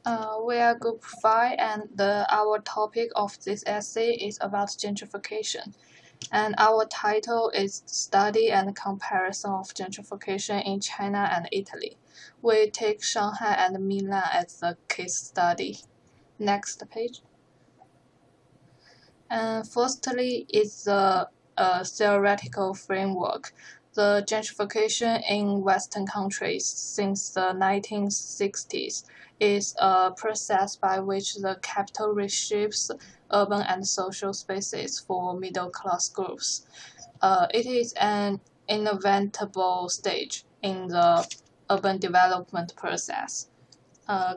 We are Group 5, and our topic of this essay is about gentrification. And our title is Study and Comparison of Gentrification in China and Italy. We take Shanghai and Milan as the case study. Next page. And firstly is the theoretical framework. The gentrification in Western countries since the 1960s is a process by which the capital reshapes urban and social spaces for middle-class groups. It is an inevitable stage in the urban development process.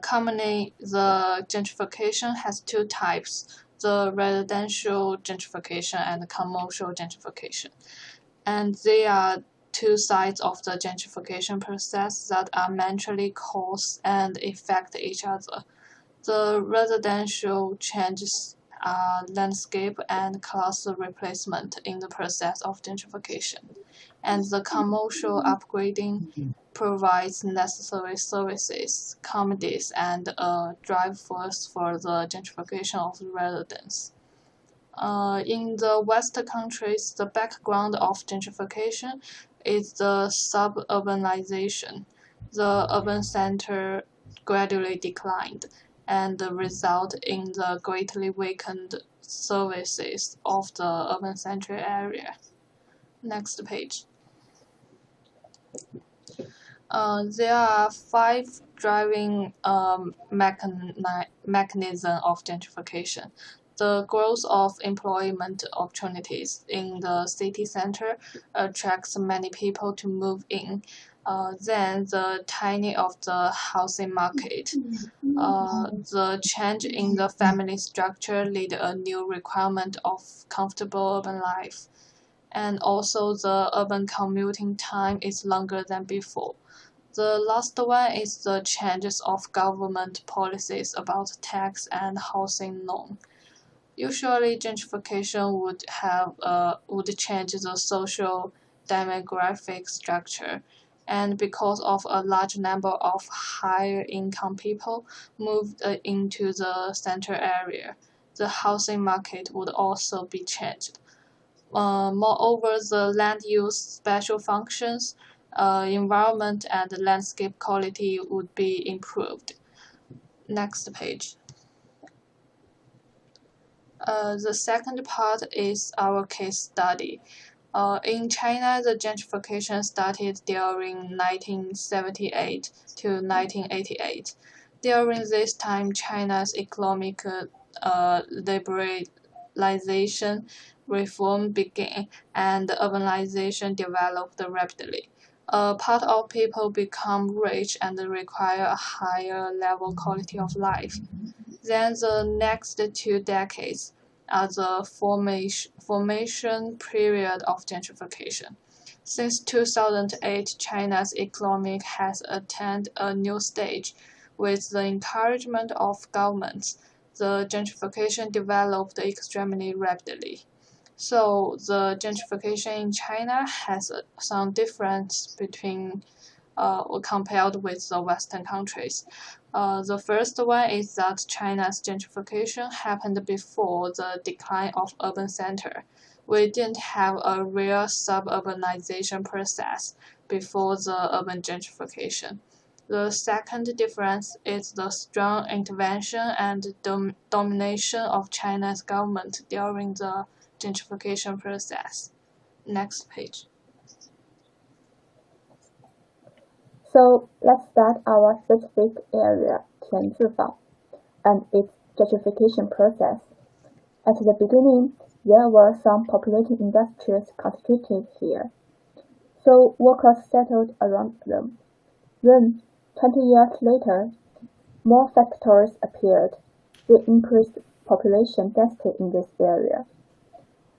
Commonly, the gentrification has two types: the residential gentrification and the commercial gentrification. And they are two sides of the gentrification process that are mutually cause and affect each other. The residential changes landscape and class replacement in the process of gentrification, and the commercial upgrading provides necessary services, commodities, and a drive force for the gentrification of residents. In the Western countries, the background of gentrification is the suburbanization. The urban center gradually declined, and result in the greatly weakened services of the urban central area. Next page. There are five driving mechanisms of gentrification. The growth of employment opportunities in the city center attracts many people to move in. Then the tightening of the housing market. The change in the family structure lead a new requirement of comfortable urban life. And also the urban commuting time is longer than before. The last one is the changes of government policies about tax and housing norm. Usually, gentrification would change the social demographic structure, and because of a large number of higher income people moved into the center area, the housing market would also be changed. Moreover, the land use special functions, environment and landscape quality would be improved. Next page. The second part is our case study. In China, the gentrification started during 1978 to 1988. During this time, China's economic liberalization reform began and urbanization developed rapidly. Part of people become rich and require a higher level quality of life. Then the next 2 decades are the formation period of gentrification. Since 2008, China's economy has attained a new stage. With the encouragement of governments, the gentrification developed extremely rapidly. So the gentrification in China has some difference between compared with the Western countries. The first one is that China's gentrification happened before the decline of urban center. We didn't have a real suburbanization process before the urban gentrification. The second difference is the strong intervention and domination of China's government during the gentrification process. Next page. So let's start our specific area, Tianzifang, and its gentrification process. At the beginning, there were some populating industries concentrated here, so workers settled around them. Then, 20 years later, more factories appeared. They increased population density in this area.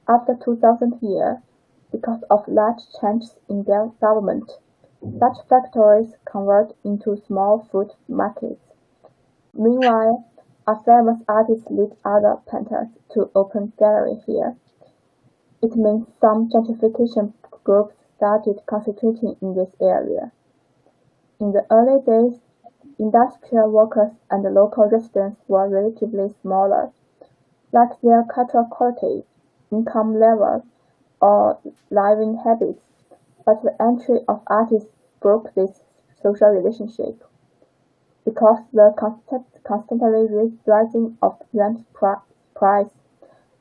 After 2000 years, because of large changes in their government, such factories convert into small food markets. Meanwhile, a famous artist led other painters to open gallery here. It means some gentrification groups started concentrating in this area. In the early days, industrial workers and local residents were relatively smaller, like their cultural quality, income level, or living habits, but the entry of artists broke this social relationship. Because the constantly rising of rent price,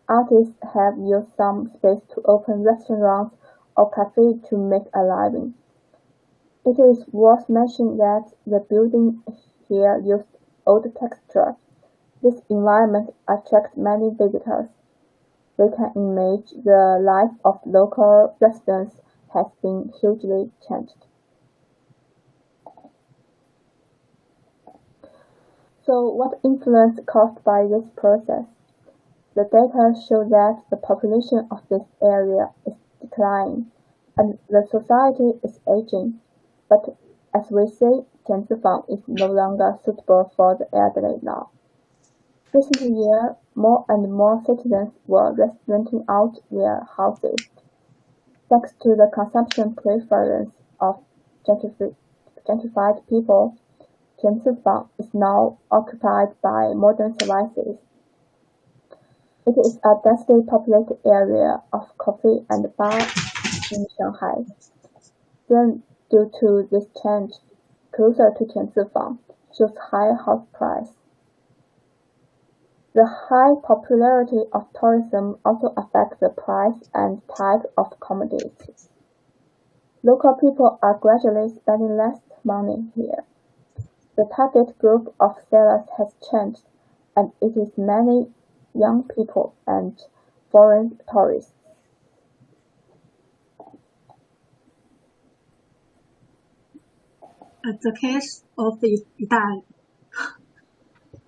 artists have used some space to open restaurants or cafes to make a living. It is worth mentioning that the building here used old texture. This environment attracts many visitors. We can imagine the life of local residents has been hugely changed. So what influence caused by this process? The data show that the population of this area is declining and the society is aging, but as we see, Jianzifang is no longer suitable for the elderly now. Recent years, more and more citizens were renting out their houses. Thanks to the consumption preference of gentrified people, Jianzifang is now occupied by modern services. It is a densely populated area of coffee and bar in Shanghai. Then, due to this change, closer to Tianzifang shows high house price. The high popularity of tourism also affects the price and type of commodities. Local people are gradually spending less money here. The target group of sellers has changed, and it is many young people and foreign tourists. The case of Italy.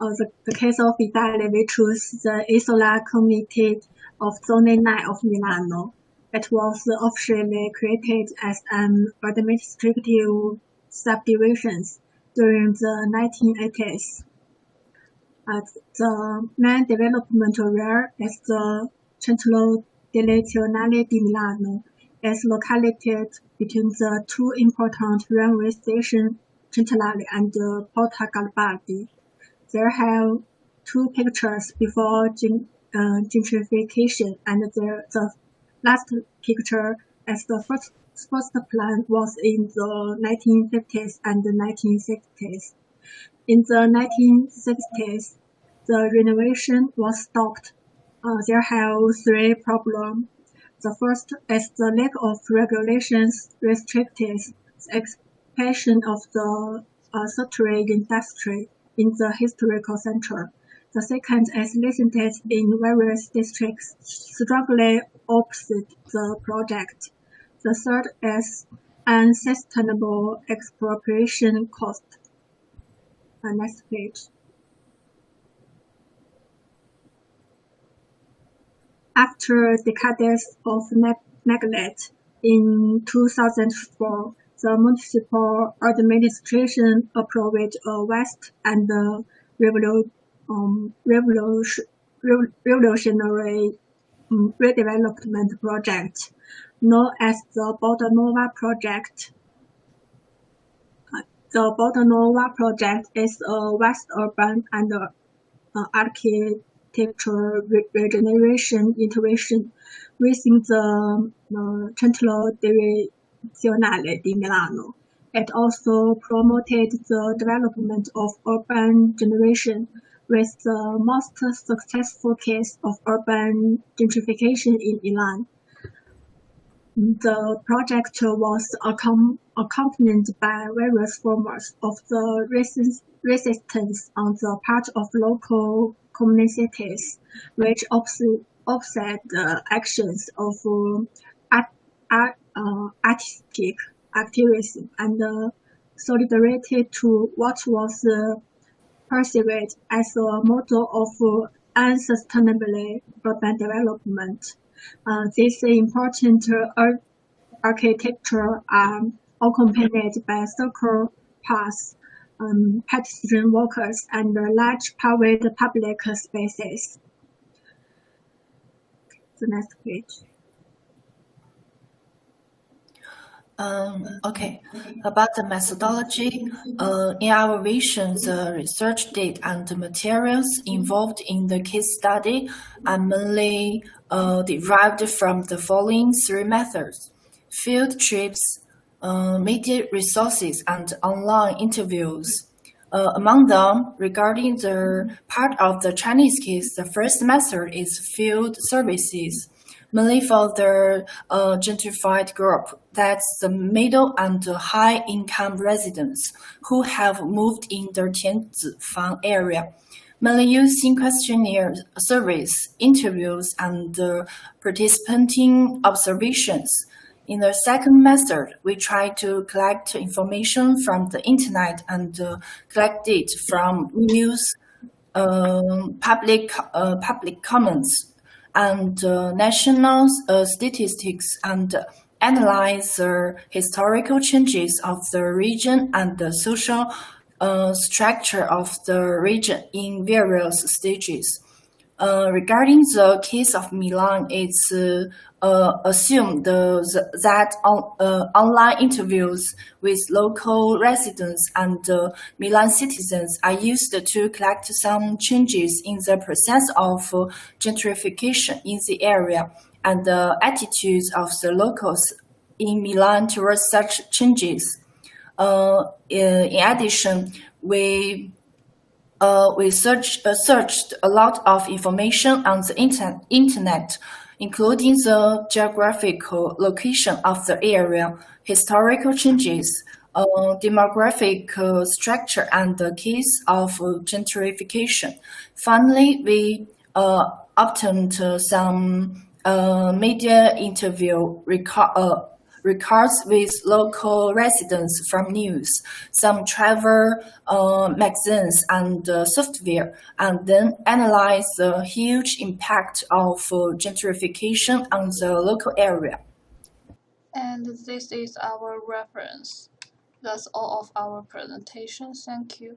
The case of Italy, we choose the Isola Committee of Zone 9 of Milano. It was officially created as an administrative subdivision during the 1980s. The main development area is the Centro delle Trionali di Milano. Is located between the two important railway stations, Centrale and Porta Garibaldi. There have two pictures before gentrification, and the last picture as the first plan was in the 1950s and 1960s. In the 1960s, the renovation was stopped. There have three problems. The first is the lack of regulations restricted the expansion of the software industry in the historical center. The second is residents in various districts strongly opposite the project. The third is unsustainable expropriation cost. Next page. After decades of neglect, in 2004, the municipal administration approved a vast and revolutionary redevelopment project known as the Border Nova Project. The Border Nova Project is a vast urban and architectural regeneration intervention within the Centro Direzionale di Milano. It also promoted the development of urban generation, with the most successful case of urban gentrification in Milan. The project was accompanied by various forms of the resistance on the part of local communities, which offset the actions of artistic activism and solidarity to what was perceived as a model of unsustainable urban development. These important architecture are accompanied by circle paths, pedestrian walkers, and large private public spaces. The next page. Okay, about the methodology, in our vision, the research data and the materials involved in the case study are mainly derived from the following three methods: field trips, media resources, and online interviews. Among them, regarding the part of the Chinese case, the first method is field services, mainly for the gentrified group, that's the middle and high income residents who have moved in the Tianzifang area, mainly using questionnaire surveys, interviews, and participating observations. In the second method, we try to collect information from the internet and collect it from news, public comments, and national statistics, and analyze the historical changes of the region and the social structure of the region in various stages. Regarding the case of Milan, it's assumed that online interviews with local residents and Milan citizens are used to collect some changes in the process of gentrification in the area and the attitudes of the locals in Milan towards such changes. In addition, we searched a lot of information on the internet, including the geographical location of the area, historical changes, demographic structure, and the case of gentrification. Finally, we obtained some media interview records with local residents from news, some travel magazines and software, and then analyze the huge impact of gentrification on the local area. And this is our reference. That's all of our presentation. Thank you.